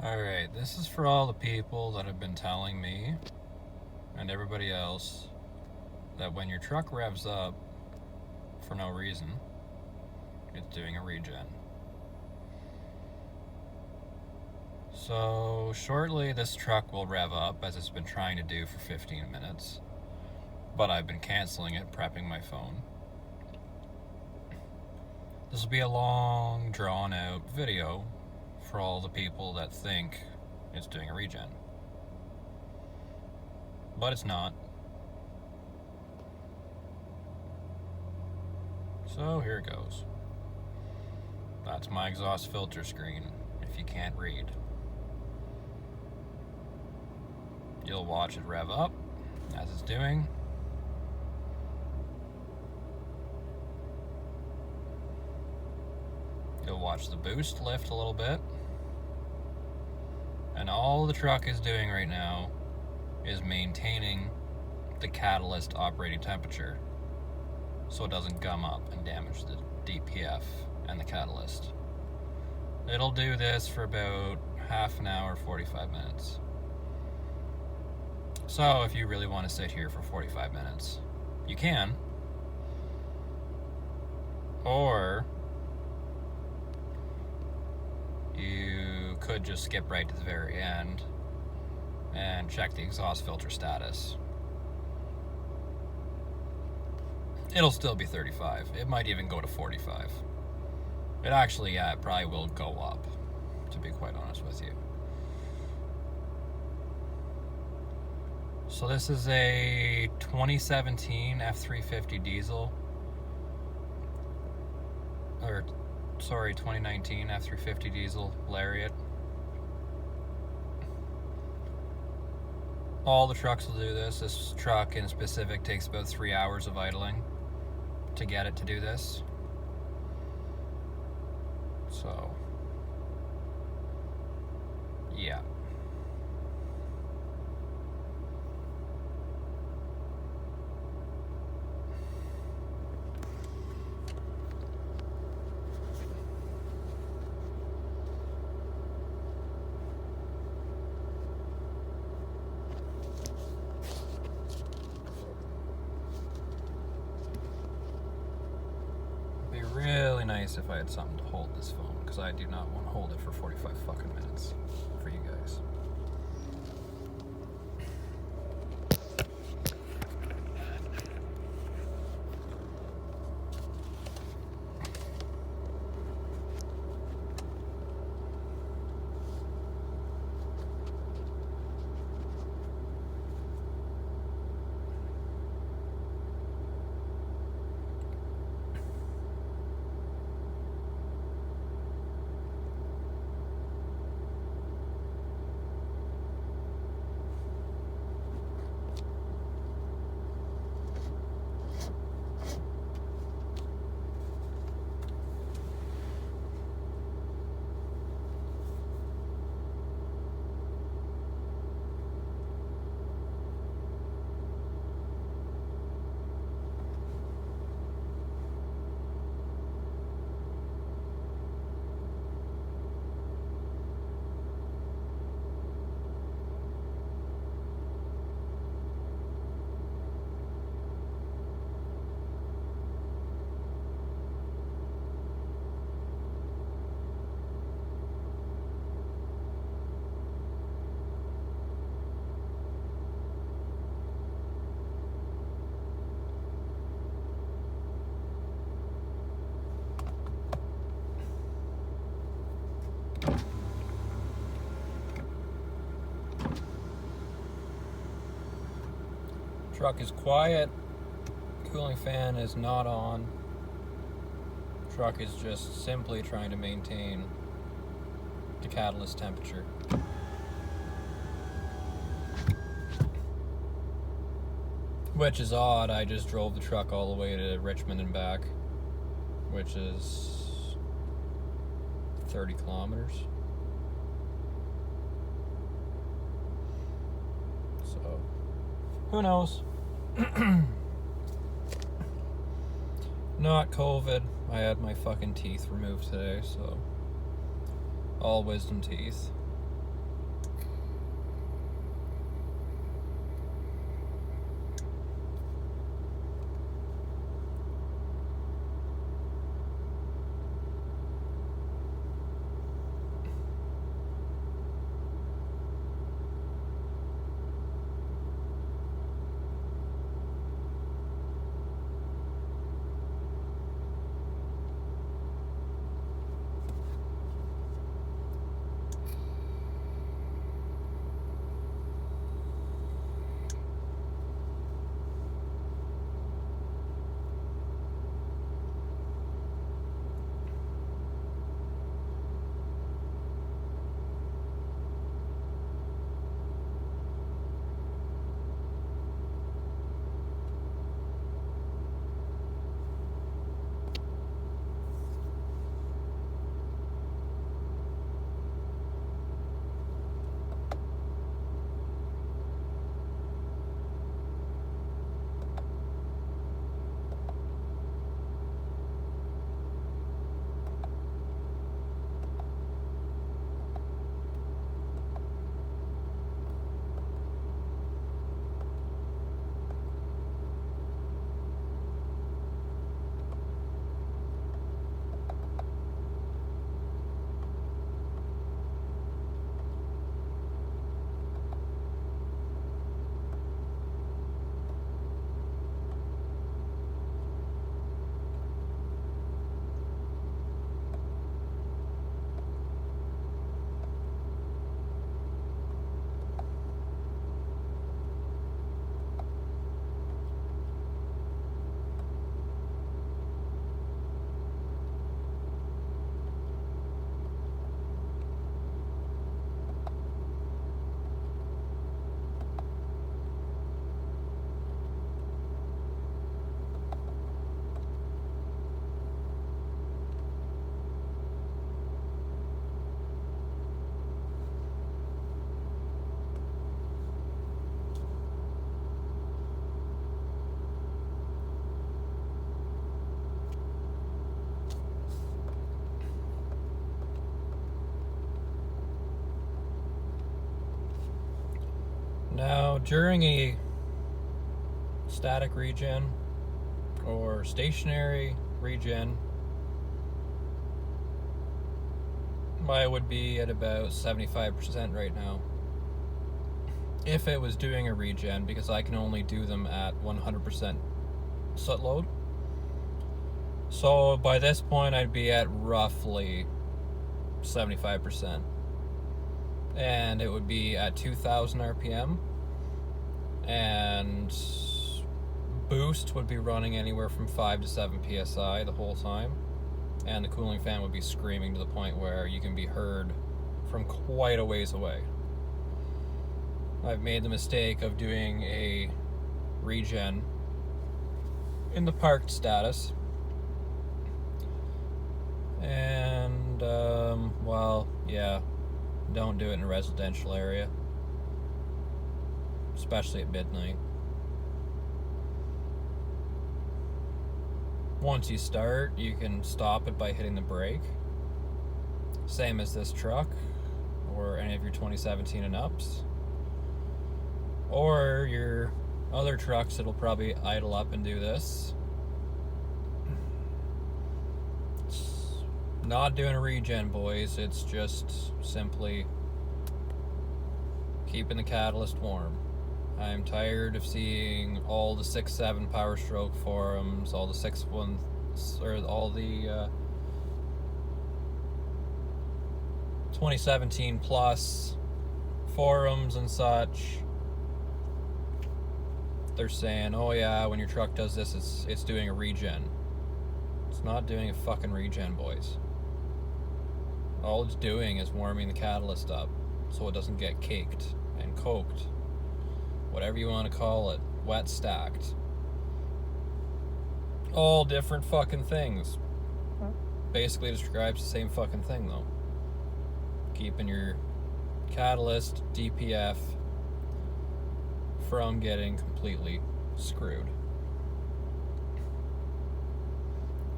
Alright, this is for all the people that have been telling me and everybody else that when your truck revs up for no reason, it's doing a regen. So shortly this truck will rev up, as it's been trying to do for 15 minutes, but I've been canceling it, prepping my phone. This will be a long, drawn out video for all the people that think it's doing a regen. But it's not. So here it goes. That's my exhaust filter screen, if you can't read. You'll watch it rev up as it's doing. You'll watch the boost lift a little bit. And all the truck is doing right now is maintaining the catalyst operating temperature so it doesn't gum up and damage the DPF and the catalyst. It'll do this for about half an hour, 45 minutes. So if you really want to sit here for 45 minutes, you can. Or you could just skip right to the very end and check the exhaust filter status. It'll still be 35. It might even go to 45. It actually, it probably will go up, to be quite honest with you. So this is a 2017 F350 diesel. 2019 F350 diesel Lariat. All the trucks will do this. This truck in specific takes about 3 hours of idling to get it to do this. So, yeah. Really nice if I had something to hold this phone, because I do not want to hold it for 45 fucking minutes for you guys. Truck is quiet, cooling fan is not on. Truck is just simply trying to maintain the catalyst temperature. Which is odd, I just drove the truck all the way to Richmond and back, which is 30 kilometers. So, who knows? Not COVID. I had my fucking teeth removed today, so all wisdom teeth. Now, during a static regen or stationary regen, I would be at about 75% right now. If it was doing a regen, because I can only do them at 100% soot load. So by this point, I'd be at roughly 75%. And it would be at 2000 RPM. And boost would be running anywhere from 5 to 7 PSI the whole time. And the cooling fan would be screaming to the point where you can be heard from quite a ways away. I've made the mistake of doing a regen in the parked status. And, well, yeah, don't do it in a residential area, especially at midnight. Once you start, you can stop it by hitting the brake. Same as this truck, or any of your 2017 and ups. Or your other trucks, it'll probably idle up and do this. It's not doing a regen, boys. It's just simply keeping the catalyst warm. I'm tired of seeing all the 6.7 powerstroke forums, all the 6.1, or all the 2017 plus forums and such. They're saying, oh yeah, when your truck does this, it's doing a regen. It's not doing a fucking regen, boys. All it's doing is warming the catalyst up so it doesn't get caked and coked. Whatever you want to call it, wet stacked. All different fucking things. Basically describes the same fucking thing though. Keeping your catalyst DPF from getting completely screwed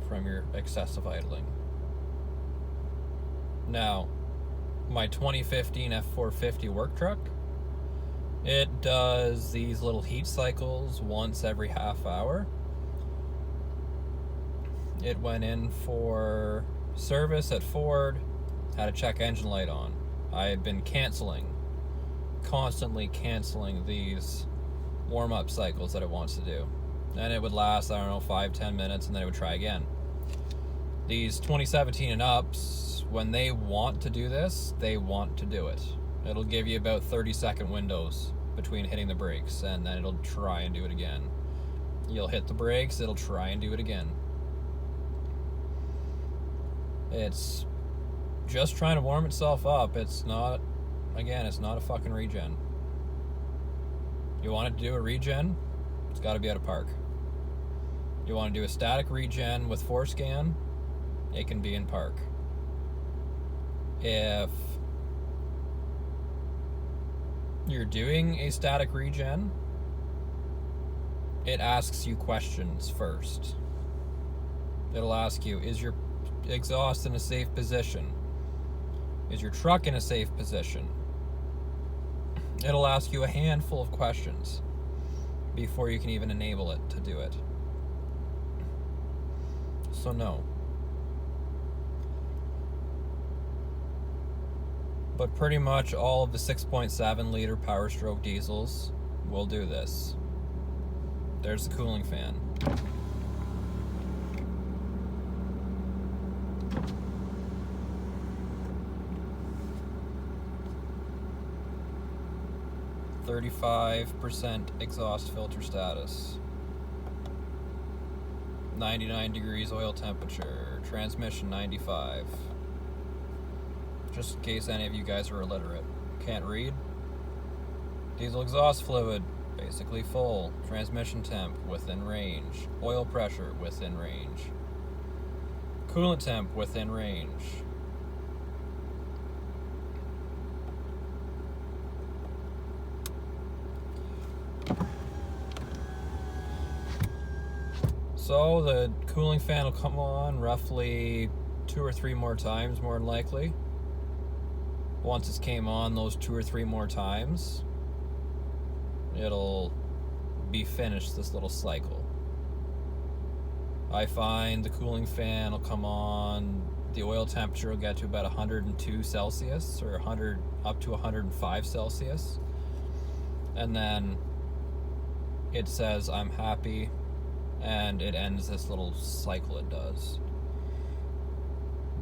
from your excessive idling. Now, my 2015 F450 work truck, it does these little heat cycles once every half hour. It went in for service at Ford, had a check engine light on. I had been constantly canceling these warm-up cycles that it wants to do. And it would last, I don't know, 5-10 minutes, and then it would try again. These 2017 and ups, when they want to do this, they want to do it. It'll give you about 30-second windows between hitting the brakes, and then it'll try and do it again. You'll hit the brakes, it'll try and do it again. It's just trying to warm itself up. It's not, again, it's not a fucking regen. You want it to do a regen, it's got to be at a park. You want to do a static regen with forescan, it can be in park. If you're doing a static regen, it asks you questions first. It'll ask you, is your exhaust in a safe position? Is your truck in a safe position? It'll ask you a handful of questions before you can even enable it to do it. So no. But pretty much all of the 6.7 liter powerstroke diesels will do this. There's the cooling fan. %, exhaust filter status. 99 degrees oil temperature. Transmission 95. Just in case any of you guys are illiterate. Can't read? Diesel exhaust fluid, basically full. Transmission temp, within range. Oil pressure, within range. Coolant temp, within range. So the cooling fan will come on roughly 2 or 3 more times, more than likely. Once it came on those 2 or 3 more times, it'll be finished this little cycle. I find the cooling fan will come on, the oil temperature will get to about 102 Celsius or 100 up to 105 Celsius, and then it says I'm happy, and it ends this little cycle it does.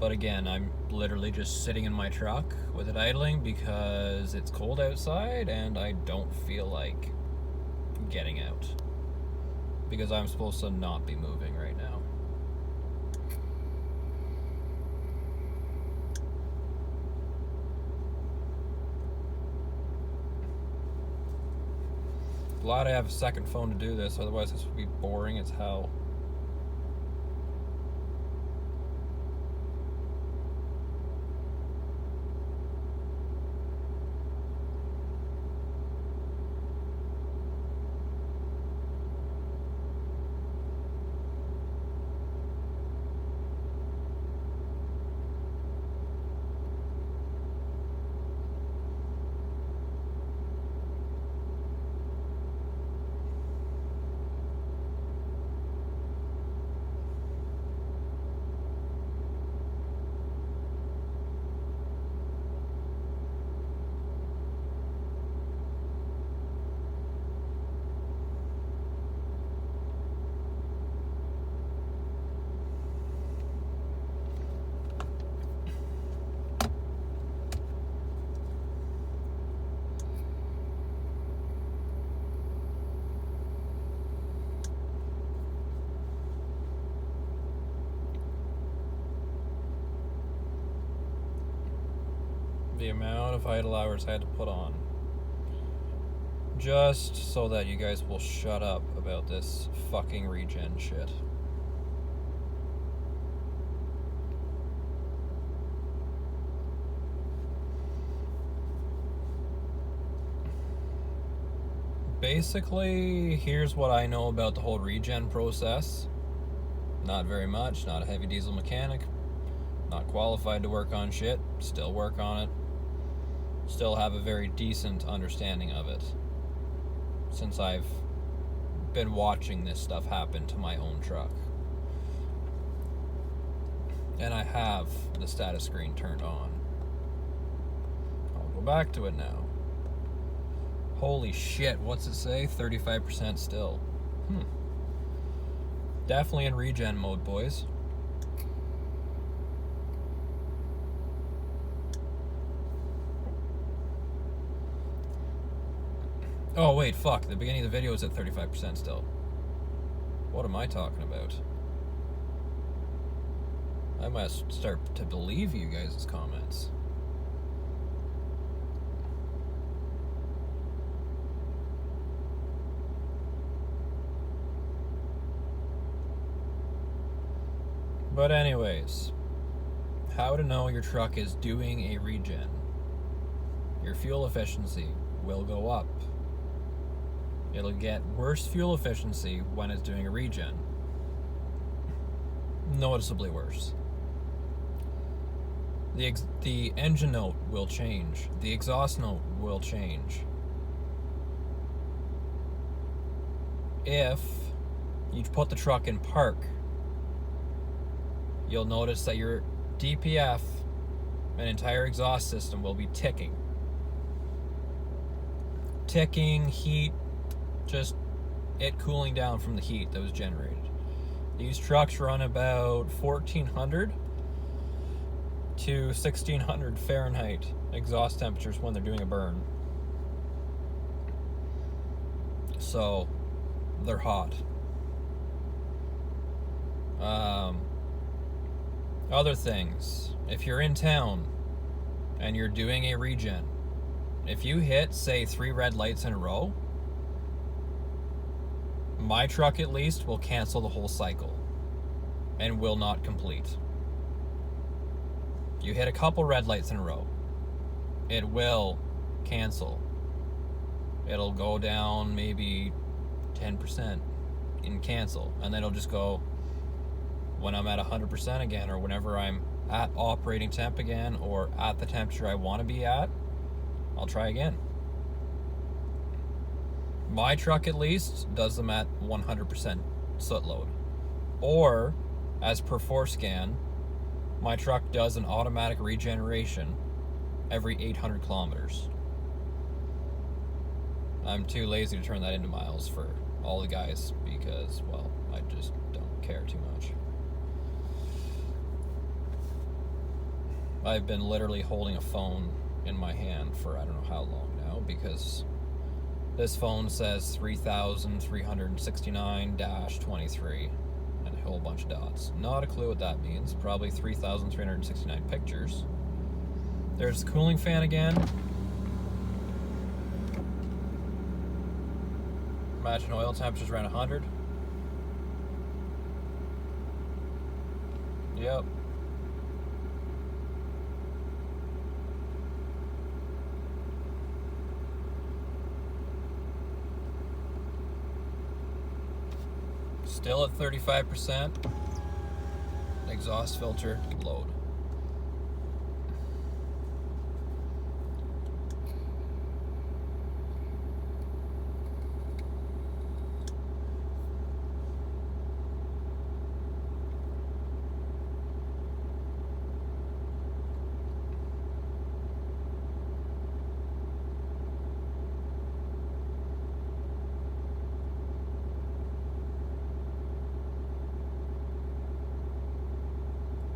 But again, I'm literally just sitting in my truck with it idling because it's cold outside and I don't feel like getting out, because I'm supposed to not be moving right now. Glad I have a second phone to do this, otherwise this would be boring as hell. The amount of idle hours I had to put on just so that you guys will shut up about this fucking regen shit. Basically, here's what I know about the whole regen process. Not very much, not a heavy diesel mechanic, not qualified to work on shit, still work on it. Still have a very decent understanding of it, since I've been watching this stuff happen to my own truck. And I have the status screen turned on. I'll go back to it now. Holy shit, what's it say? 35% still. Definitely in regen mode, boys. Oh wait, fuck, the beginning of the video is at 35% still. What am I talking about? I must start to believe you guys' comments. But anyways, how to know your truck is doing a regen. Your fuel efficiency will go up. It'll get worse fuel efficiency when it's doing a regen. Noticeably worse. The engine note will change. The exhaust note will change. If you put the truck in park, you'll notice that your DPF and entire exhaust system will be ticking. Ticking, heat, just it cooling down from the heat that was generated. These trucks run about 1400 to 1600 Fahrenheit exhaust temperatures when they're doing a burn. So they're hot. Other things, if you're in town and you're doing a regen, if you hit, say, 3 red lights in a row, my truck at least will cancel the whole cycle and will not complete. You hit a couple red lights in a row, it will cancel. It'll go down maybe 10% in cancel, and then it'll just go when I'm at 100% again, or whenever I'm at operating temp again, or at the temperature I want to be at, I'll try again. My truck at least does them at 100% soot load. Or, as per Forescan, my truck does an automatic regeneration every 800 kilometers. I'm too lazy to turn that into miles for all the guys because, well, I just don't care too much. I've been literally holding a phone in my hand for I don't know how long now because this phone says 3,369-23 and a whole bunch of dots. Not a clue what that means. Probably 3,369 pictures. There's the cooling fan again. Imagine oil temperature's around 100. Yep. Still at 35%. Exhaust filter load.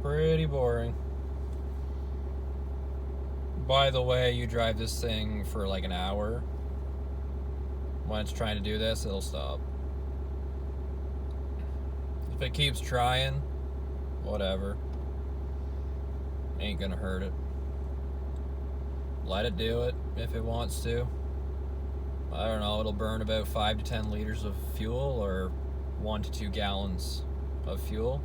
Pretty boring. By the way, you drive this thing for like an hour. When it's trying to do this, it'll stop. If it keeps trying, whatever. Ain't gonna hurt it. Let it do it if it wants to. I don't know, it'll burn about 5 to 10 liters of fuel or 1 to 2 gallons of fuel.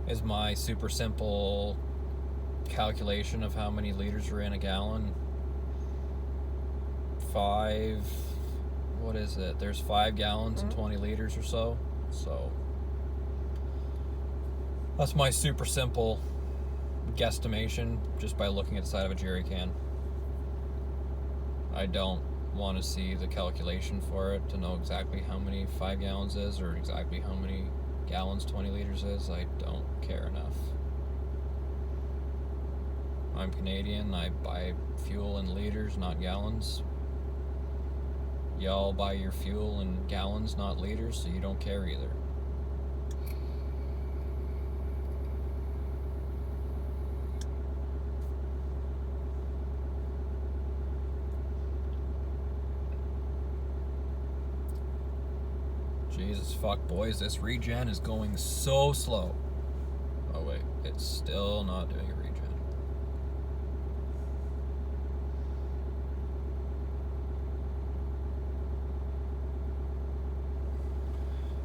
Is my super simple calculation of how many liters are in a gallon. 5, what is it? There's 5 gallons and 20 liters or so. So that's my super simple guesstimation just by looking at the side of a jerry can. I don't want to see the calculation for it to know exactly how many 5 gallons is or exactly how many gallons 20 liters is. I don't care enough. I'm Canadian. I buy fuel in liters, not gallons. Y'all buy your fuel in gallons, not liters, so you don't care either. Jesus fuck, boys, this regen is going so slow. Oh wait, it's still not doing a regen.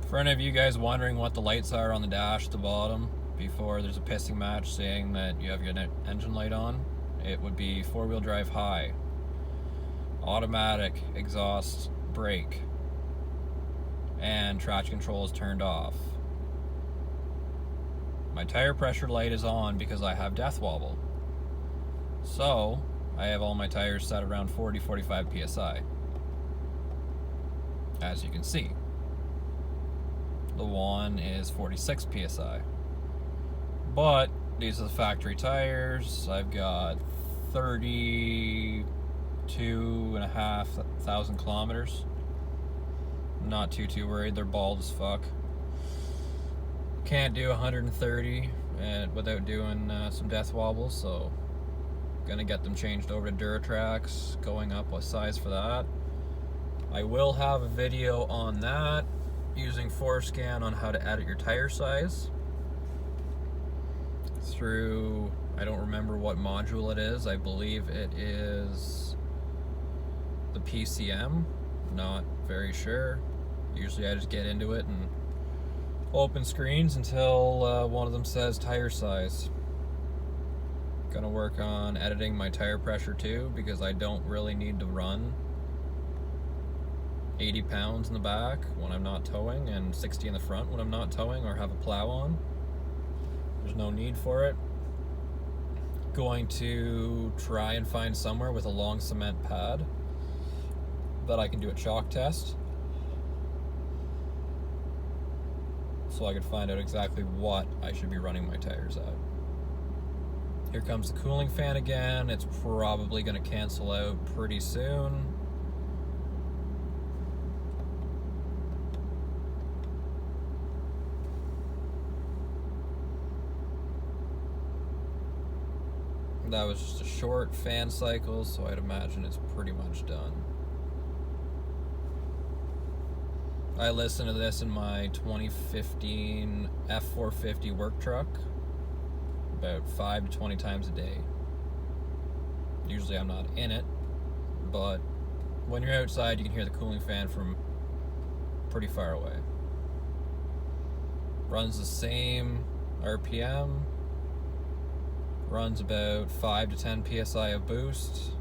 For any of you guys wondering what the lights are on the dash at the bottom before there's a pissing match saying that you have your engine light on, it would be 4-wheel drive high, automatic, exhaust, brake, and traction control is turned off. My tire pressure light is on because I have death wobble. So, I have all my tires set around 40-45 psi. As you can see. The one is 46 psi. But, these are the factory tires. I've got 32,500 kilometers. Not too worried. They're bald as fuck. Can't do 130 without doing some death wobbles, so gonna get them changed over to Duratrax, going up a size for that. I will have a video on that using Forescan on how to edit your tire size through, I don't remember what module it is. I believe it is the PCM. Not very sure. Usually I just get into it and open screens until one of them says tire size. Gonna work on editing my tire pressure too, because I don't really need to run 80 pounds in the back when I'm not towing and 60 in the front when I'm not towing or have a plow on. There's no need for it. Going to try and find somewhere with a long cement pad that I can do a chalk test, so I could find out exactly what I should be running my tires at. Here comes the cooling fan again. It's probably going to cancel out pretty soon. That was just a short fan cycle, so I'd imagine it's pretty much done. I listened to this in my 2015 F450 work truck about 5 to 20 times a day. Usually I'm not in it, but when you're outside you can hear the cooling fan from pretty far away. Runs the same RPM, runs about 5 to 10 psi of boost.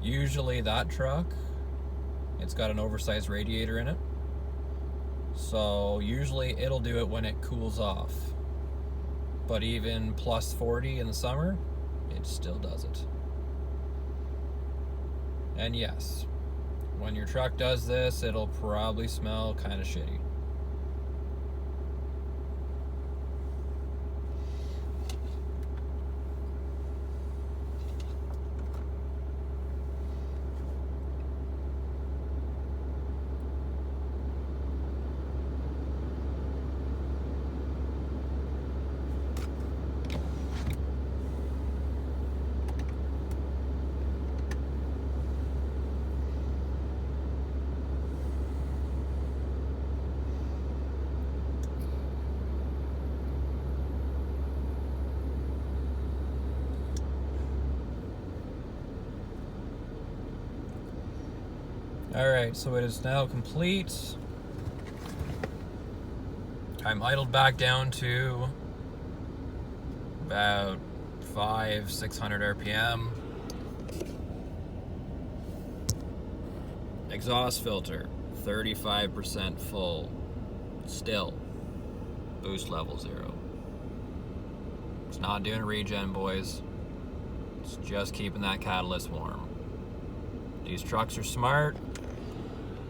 Usually that truck, it's got an oversized radiator in it, so usually it'll do it when it cools off. But even plus 40 in the summer, it still does it. And yes, when your truck does this, it'll probably smell kind of shitty. Alright, so it is now complete. I'm idled back down to about 500-600 RPM. Exhaust filter, 35% full. Still, boost level 0. It's not doing regen, boys. It's just keeping that catalyst warm. These trucks are smart.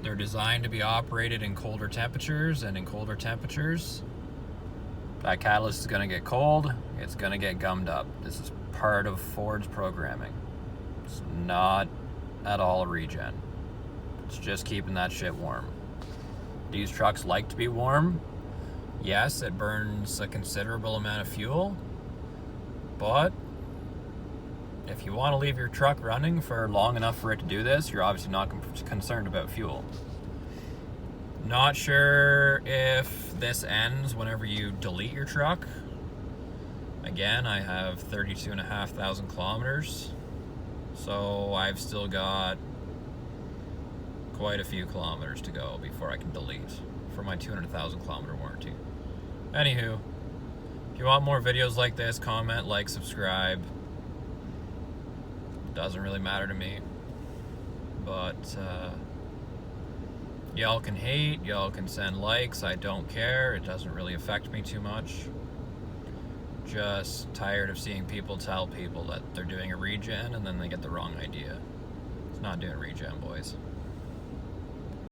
They're designed to be operated in colder temperatures, and in colder temperatures, that catalyst is going to get cold, it's going to get gummed up. This is part of Ford's programming. It's not at all a regen. It's just keeping that shit warm. These trucks like to be warm. Yes, it burns a considerable amount of fuel, but if you want to leave your truck running for long enough for it to do this, you're obviously not concerned about fuel. Not sure if this ends whenever you delete your truck. Again, I have 32,500 kilometers, so I've still got quite a few kilometers to go before I can delete for my 200,000 kilometer warranty. Anywho, if you want more videos like this, comment, like, subscribe. Doesn't really matter to me, but y'all can hate, y'all can send likes, I don't care, it doesn't really affect me too much. Just tired of seeing people tell people that they're doing a regen and then they get the wrong idea. It's not doing regen, boys.